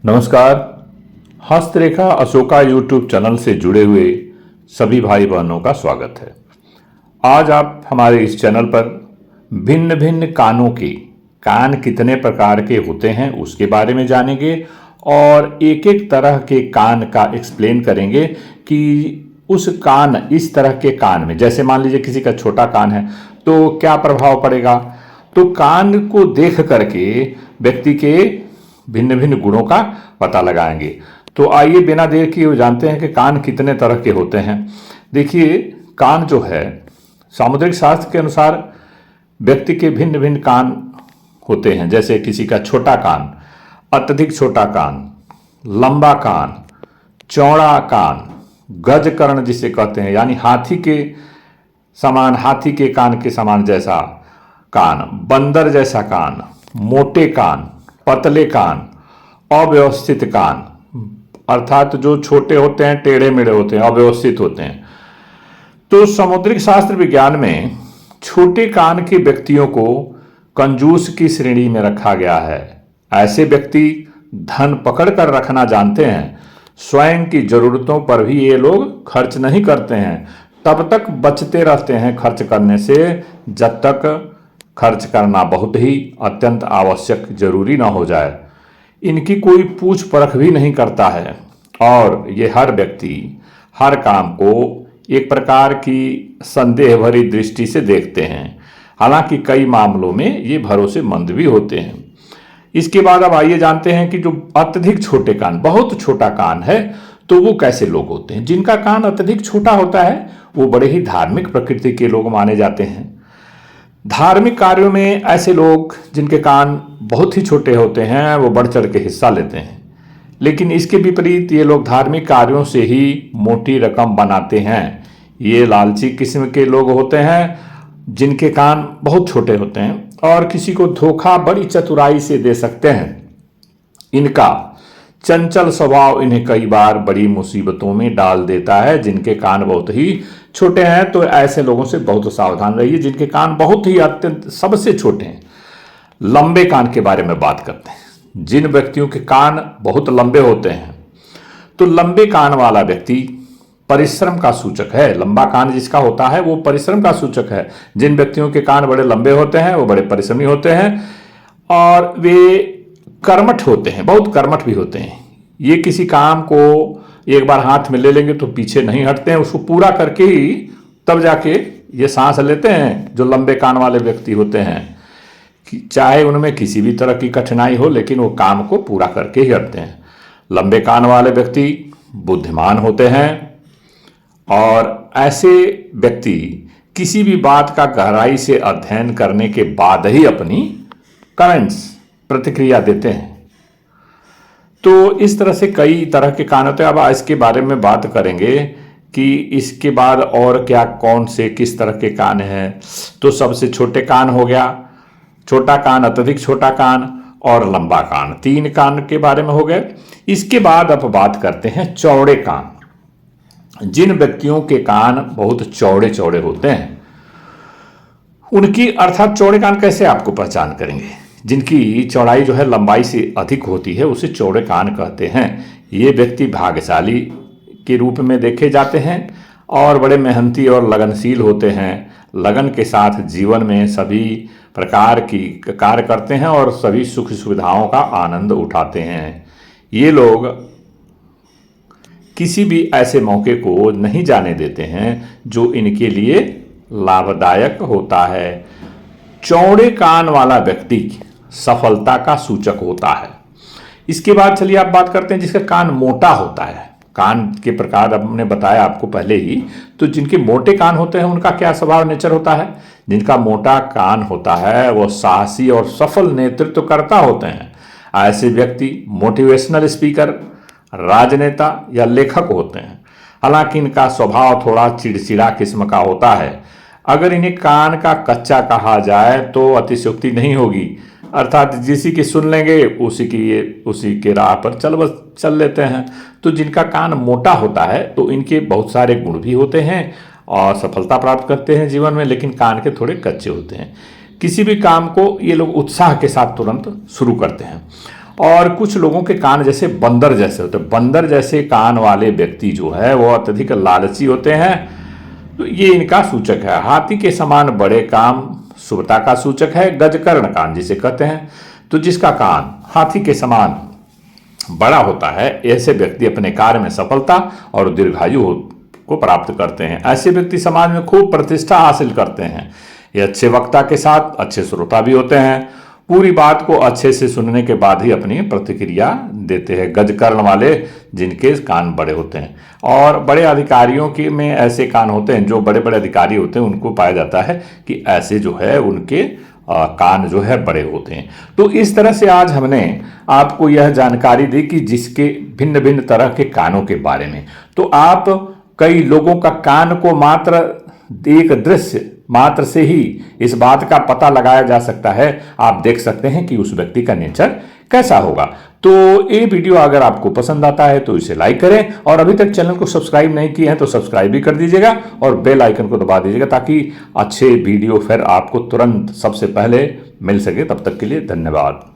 नमस्कार। हस्तरेखा Ashoka YouTube channel से जुड़े हुए सभी भाई बहनों का स्वागत है। आज आप हमारे इस चैनल पर भिन्न भिन्न कानों के कान कितने प्रकार के होते हैं उसके बारे में जानेंगे और एक एक तरह के कान का एक्सप्लेन करेंगे कि उस कान इस तरह के कान में, जैसे मान लीजिए किसी का छोटा कान है तो क्या प्रभाव पड़ेगा। तो कान को देख करके व्यक्ति के भिन्न भिन्न गुणों का पता लगाएंगे। तो आइए बिना देर किए जानते हैं कि कान कितने तरह के होते हैं। देखिए, कान जो है सामुद्रिक शास्त्र के अनुसार व्यक्ति के भिन्न भिन्न कान होते हैं। जैसे किसी का छोटा कान, अत्यधिक छोटा कान, लंबा कान, चौड़ा कान, गजकर्ण जिसे कहते हैं यानी हाथी के समान, हाथी के कान के समान जैसा कान, बंदर जैसा कान, मोटे कान, पतले कान, अव्यवस्थित कान, अर्थात जो छोटे होते हैं, टेढ़े मेढ़े होते हैं, अव्यवस्थित होते हैं। तो सामुद्रिक शास्त्र विज्ञान में छोटे कान के व्यक्तियों को कंजूस की श्रेणी में रखा गया है। ऐसे व्यक्ति धन पकड़ कर रखना जानते हैं। स्वयं की जरूरतों पर भी ये लोग खर्च नहीं करते हैं, तब तक बचते रहते हैं खर्च करने से जब तक खर्च करना बहुत ही अत्यंत आवश्यक जरूरी ना हो जाए। इनकी कोई पूछ परख भी नहीं करता है और ये हर व्यक्ति हर काम को एक प्रकार की संदेह भरी दृष्टि से देखते हैं। हालांकि कई मामलों में ये भरोसेमंद भी होते हैं। इसके बाद अब आइए जानते हैं कि जो अत्यधिक छोटे कान, बहुत छोटा कान है, तो वो कैसे लोग होते हैं। जिनका कान अत्यधिक छोटा होता है वो बड़े ही धार्मिक प्रकृति के लोग माने जाते हैं। धार्मिक कार्यों में ऐसे लोग जिनके कान बहुत ही छोटे होते हैं वो बढ़ चढ़ के हिस्सा लेते हैं। लेकिन इसके विपरीत ये लोग धार्मिक कार्यों से ही मोटी रकम बनाते हैं। ये लालची किस्म के लोग होते हैं जिनके कान बहुत छोटे होते हैं और किसी को धोखा बड़ी चतुराई से दे सकते हैं। इनका चंचल स्वभाव इन्हें कई बार बड़ी मुसीबतों में डाल देता है। जिनके कान बहुत ही छोटे हैं तो ऐसे लोगों से बहुत सावधान रहिए जिनके कान बहुत ही अत्यंत सबसे छोटे हैं। लंबे कान के बारे में बात करते हैं। जिन व्यक्तियों के कान बहुत लंबे होते हैं तो लंबे कान वाला व्यक्ति परिश्रम का सूचक है। लंबा कान जिसका होता है वो परिश्रम का सूचक है। जिन व्यक्तियों के कान बड़े लंबे होते हैं वो बड़े परिश्रमी होते हैं और वे कर्मठ होते हैं, बहुत कर्मठ भी होते हैं। ये किसी काम को एक बार हाथ में ले लेंगे तो पीछे नहीं हटते हैं, उसको पूरा करके ही तब जाके ये सांस लेते हैं। जो लंबे कान वाले व्यक्ति होते हैं कि चाहे उनमें किसी भी तरह की कठिनाई हो लेकिन वो काम को पूरा करके ही हटते हैं। लंबे कान वाले व्यक्ति बुद्धिमान होते हैं और ऐसे व्यक्ति किसी भी बात का गहराई से अध्ययन करने के बाद ही अपनी कमेंट्स प्रतिक्रिया देते हैं। तो इस तरह से कई तरह के कान होते हैं। अब इसके बारे में बात करेंगे कि इसके बाद और क्या, कौन से किस तरह के कान हैं। तो सबसे छोटे कान हो गया, छोटा कान, अत्यधिक छोटा कान और लंबा कान। 3 कान के बारे में हो गए। इसके बाद अब बात करते हैं चौड़े कान। जिन व्यक्तियों के कान बहुत चौड़े चौड़े होते हैं उनकी, अर्थात चौड़े कान कैसे आपको पहचान करेंगे। जिनकी चौड़ाई जो है लंबाई से अधिक होती है उसे चौड़े कान कहते हैं। ये व्यक्ति भाग्यशाली के रूप में देखे जाते हैं और बड़े मेहनती और लगनशील होते हैं। लगन के साथ जीवन में सभी प्रकार की कार्य करते हैं और सभी सुख सुविधाओं का आनंद उठाते हैं। ये लोग किसी भी ऐसे मौके को नहीं जाने देते हैं जो इनके लिए लाभदायक होता है। चौड़े कान वाला व्यक्ति सफलता का सूचक होता है। इसके बाद चलिए आप बात करते हैं जिसका कान मोटा होता है। कान के प्रकार अब हमने बताया आपको पहले ही। तो जिनके मोटे कान होते हैं उनका क्या स्वभाव नेचर होता है। जिनका मोटा कान होता है वो साहसी और सफल नेतृत्वकर्ता होते हैं। ऐसे व्यक्ति मोटिवेशनल स्पीकर, राजनेता या लेखक होते हैं। हालांकि इनका स्वभाव थोड़ा चिड़चिड़ा किस्म का होता है। अगर इन्हें कान का कच्चा कहा जाए तो अतिशयोक्ति नहीं होगी, अर्थात जिसी की सुन लेंगे उसी के राह पर चल लेते हैं। तो जिनका कान मोटा होता है तो इनके बहुत सारे गुण भी होते हैं और सफलता प्राप्त करते हैं जीवन में, लेकिन कान के थोड़े कच्चे होते हैं। किसी भी काम को ये लोग उत्साह के साथ तुरंत शुरू करते हैं और कुछ लोगों के कान जैसे बंदर जैसे होते हैं। बंदर जैसे कान वाले व्यक्ति जो है वो अत्यधिक लालची होते हैं, तो ये इनका सूचक है। हाथी के समान बड़े कान शुभता का सूचक है। गजकर्ण कान जिसे कहते हैं, तो जिसका कान हाथी के समान बड़ा होता है, ऐसे व्यक्ति अपने कार्य में सफलता और दीर्घायु को प्राप्त करते हैं। ऐसे व्यक्ति समाज में खूब प्रतिष्ठा हासिल करते हैं। ये अच्छे वक्ता के साथ अच्छे श्रोता भी होते हैं। पूरी बात को अच्छे से सुनने के बाद ही अपनी प्रतिक्रिया देते हैं। गजकर्ण वाले जिनके कान बड़े होते हैं, और बड़े अधिकारियों के में ऐसे कान होते हैं, जो बड़े बड़े अधिकारी होते हैं उनको पाया जाता है कि ऐसे जो है उनके कान जो है बड़े होते हैं। तो इस तरह से आज हमने आपको यह जानकारी दी कि जिसके भिन्न भिन्न तरह के कानों के बारे में। तो आप कई लोगों का कान को मात्र एक दृश्य मात्र से ही इस बात का पता लगाया जा सकता है। आप देख सकते हैं कि उस व्यक्ति का नेचर कैसा होगा। तो ये वीडियो अगर आपको पसंद आता है तो इसे लाइक करें, और अभी तक चैनल को सब्सक्राइब नहीं किए हैं तो सब्सक्राइब भी कर दीजिएगा और बेल आइकन को दबा दीजिएगा, ताकि अच्छे वीडियो फिर आपको तुरंत सबसे पहले मिल सके। तब तक के लिए धन्यवाद।